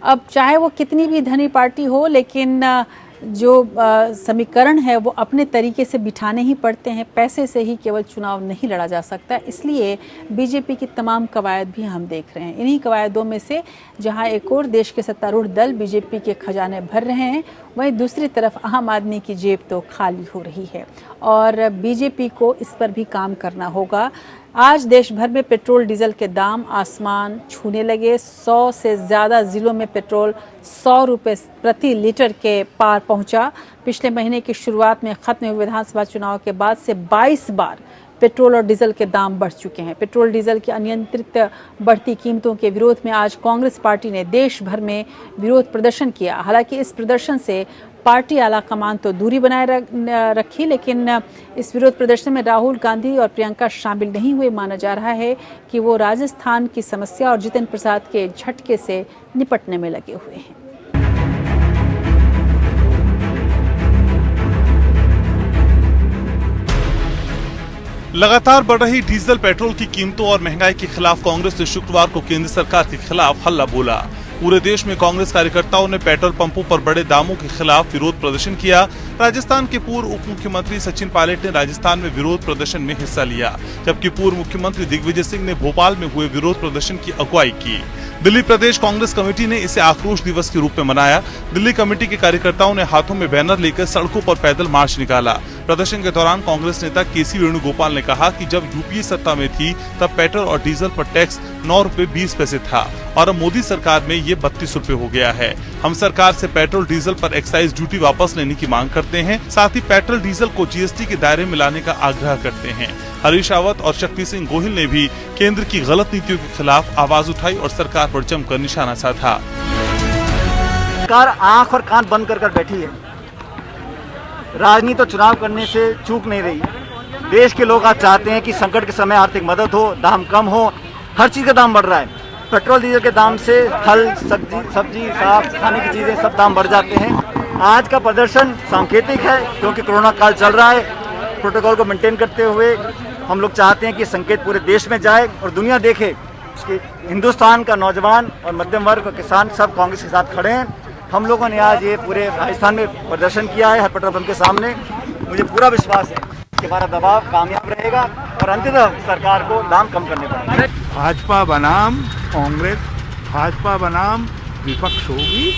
अब चाहे वो कितनी भी धनी पार्टी हो, लेकिन जो समीकरण है वो अपने तरीके से बिठाने ही पड़ते हैं। पैसे से ही केवल चुनाव नहीं लड़ा जा सकता। इसलिए बीजेपी की तमाम कवायद भी हम देख रहे हैं। इन्हीं कवायदों में से जहां एक और देश के सत्तारूढ़ दल बीजेपी के खजाने भर रहे हैं, वहीं दूसरी तरफ आम आदमी की जेब तो खाली हो रही है और बीजेपी को इस पर भी काम करना होगा। आज देश भर में पेट्रोल डीजल के दाम आसमान छूने लगे। 100 से ज़्यादा ज़िलों में पेट्रोल 100 रुपये प्रति लीटर के पार पहुंचा। पिछले महीने की शुरुआत में ख़त्म हुए विधानसभा चुनाव के बाद से 22 बार पेट्रोल और डीजल के दाम बढ़ चुके हैं। पेट्रोल डीजल की अनियंत्रित बढ़ती कीमतों के विरोध में आज कांग्रेस पार्टी ने देश भर में विरोध प्रदर्शन किया। हालांकि इस प्रदर्शन से पार्टी आला कमान तो दूरी बनाए रखी, लेकिन इस विरोध प्रदर्शन में राहुल गांधी और प्रियंका शामिल नहीं हुए। माना जा रहा है कि वो राजस्थान की समस्या और जितेंद्र प्रसाद के झटके से निपटने में लगे हुए हैं। लगातार बढ़ रही डीजल पेट्रोल की कीमतों और महंगाई के खिलाफ कांग्रेस ने शुक्रवार को केंद्र सरकार के खिलाफ हल्ला बोला। पूरे देश में कांग्रेस कार्यकर्ताओं ने पेट्रोल पंपों पर बढ़े दामों के खिलाफ विरोध प्रदर्शन किया। राजस्थान के पूर्व उप मुख्यमंत्री सचिन पायलट ने राजस्थान में विरोध प्रदर्शन में हिस्सा लिया, जबकि पूर्व मुख्यमंत्री दिग्विजय सिंह ने भोपाल में हुए विरोध प्रदर्शन की अगुवाई की। दिल्ली प्रदेश कांग्रेस कमेटी ने इसे आक्रोश दिवस के रूप में मनाया। दिल्ली कमेटी के कार्यकर्ताओं ने हाथों में बैनर लेकर सड़कों पर पैदल मार्च निकाला। प्रदर्शन के दौरान कांग्रेस नेता केसी वेणुगोपाल ने कहा कि जब यूपीए सत्ता में थी तब पेट्रोल और डीजल पर टैक्स 9 रुपए 20 पैसे था और अब मोदी सरकार में ये 32 रुपए हो गया है। हम सरकार से पेट्रोल डीजल पर एक्साइज ड्यूटी वापस लेने की मांग करते हैं, साथ ही पेट्रोल डीजल को जीएसटी के दायरे में लाने का आग्रह करते हैं। हरीश रावत और शक्ति सिंह गोहिल ने भी केंद्र की गलत नीतियों के खिलाफ आवाज उठाई और सरकार पर जमकर निशाना साधा। सरकार आंख और कान बंद कर बैठी है। राजनीति और चुनाव करने से चूक नहीं रही। देश के लोग आज चाहते हैं कि संकट के समय आर्थिक मदद हो, दाम कम हो। हर चीज का दाम बढ़ रहा है। पेट्रोल डीजल के दाम से फल सब्जी साग खाने की चीजें सब दाम बढ़ जाते हैं। आज का प्रदर्शन सांकेतिक है, क्योंकि कोरोना काल चल रहा है। प्रोटोकॉल को मेंटेन करते हुए हम लोग चाहते हैं कि संकेत पूरे देश में जाए और दुनिया देखे कि हिंदुस्तान का नौजवान और मध्यम वर्ग और किसान सब कांग्रेस के साथ खड़े हैं। हम लोगों ने आज ये पूरे राजस्थान में प्रदर्शन किया है हर पेट्रोल पंप के सामने। मुझे पूरा विश्वास है कि हमारा दबाव कामयाब रहेगा और अंततः सरकार को दाम कम करने पड़ेंगे। भाजपा बनाम कांग्रेस, भाजपा बनाम विपक्ष होगी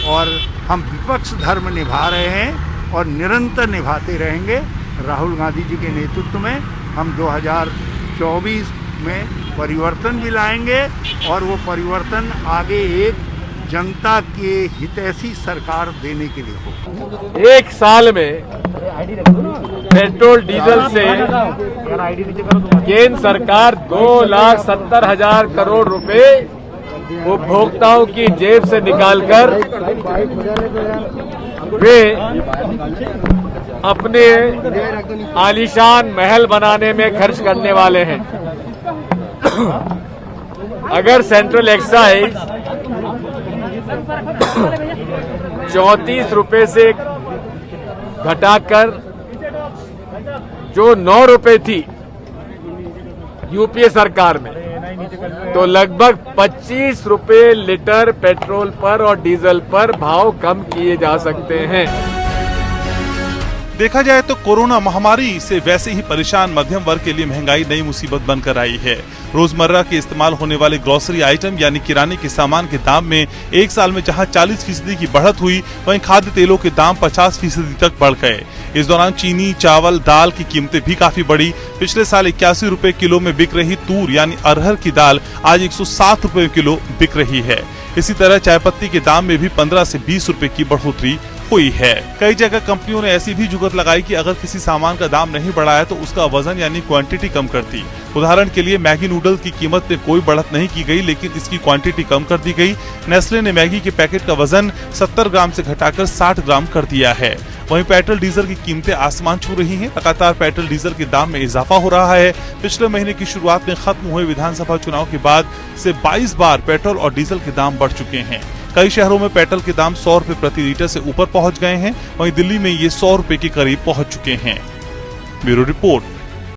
और हम विपक्ष धर्म निभा रहे हैं और निरंतर निभाते रहेंगे। राहुल गांधी जी के नेतृत्व में हम 2024 में परिवर्तन भी लाएंगे और वो परिवर्तन आगे एक जनता के हितैषी सरकार देने के लिए हो। एक साल में पेट्रोल डीजल से केंद्र सरकार 2,70,000 करोड़ रुपए उपभोक्ताओं की जेब से निकालकर वे अपने आलीशान महल बनाने में खर्च करने वाले हैं। अगर सेंट्रल एक्साइज 34 रुपए से घटाकर जो 9 रुपए थी यूपीए सरकार में, तो लगभग 25 रुपए लीटर पेट्रोल पर और डीजल पर भाव कम किए जा सकते हैं। देखा जाए तो कोरोना महामारी से वैसे ही परेशान मध्यम वर्ग के लिए महंगाई नई मुसीबत बनकर आई है। रोजमर्रा के इस्तेमाल होने वाले ग्रोसरी आइटम यानी किराने के सामान के दाम में एक साल में जहां 40% की बढ़त हुई, वहीं खाद्य तेलों के दाम 50% तक बढ़ गए। इस दौरान चीनी, चावल, दाल की कीमतें भी काफी बढ़ी। पिछले साल 81 रुपए किलो में बिक रही तूर यानी अरहर की दाल आज 107 रुपए किलो बिक रही है। इसी तरह चाय पत्ती के दाम में भी 15 से 20 रुपए की बढ़ोतरी हुई है। कई जगह कंपनियों ने ऐसी भी जुगत लगाई कि अगर किसी सामान का दाम नहीं बढ़ा है तो उसका वजन यानी क्वांटिटी कम कर दी। उदाहरण के लिए मैगी नूडल्स की कीमत में कोई बढ़त नहीं की गई, लेकिन इसकी क्वांटिटी कम कर दी गई। नेस्ले ने मैगी के पैकेट का वजन 70 ग्राम से घटाकर 60 ग्राम कर दिया है। वहीं पेट्रोल डीजल की कीमतें आसमान छू रही हैं। लगातार पेट्रोल डीजल के दाम में इजाफा हो रहा है। पिछले महीने की शुरुआत में खत्म हुए विधानसभा चुनाव के बाद से 22 बार पेट्रोल और डीजल के दाम बढ़ चुके हैं। कई शहरों में पेट्रोल के दाम 100 रुपए प्रति लीटर से ऊपर पहुंच गए हैं। वहीं दिल्ली में ये 100 रुपए के करीब पहुंच चुके हैं। Bureau report.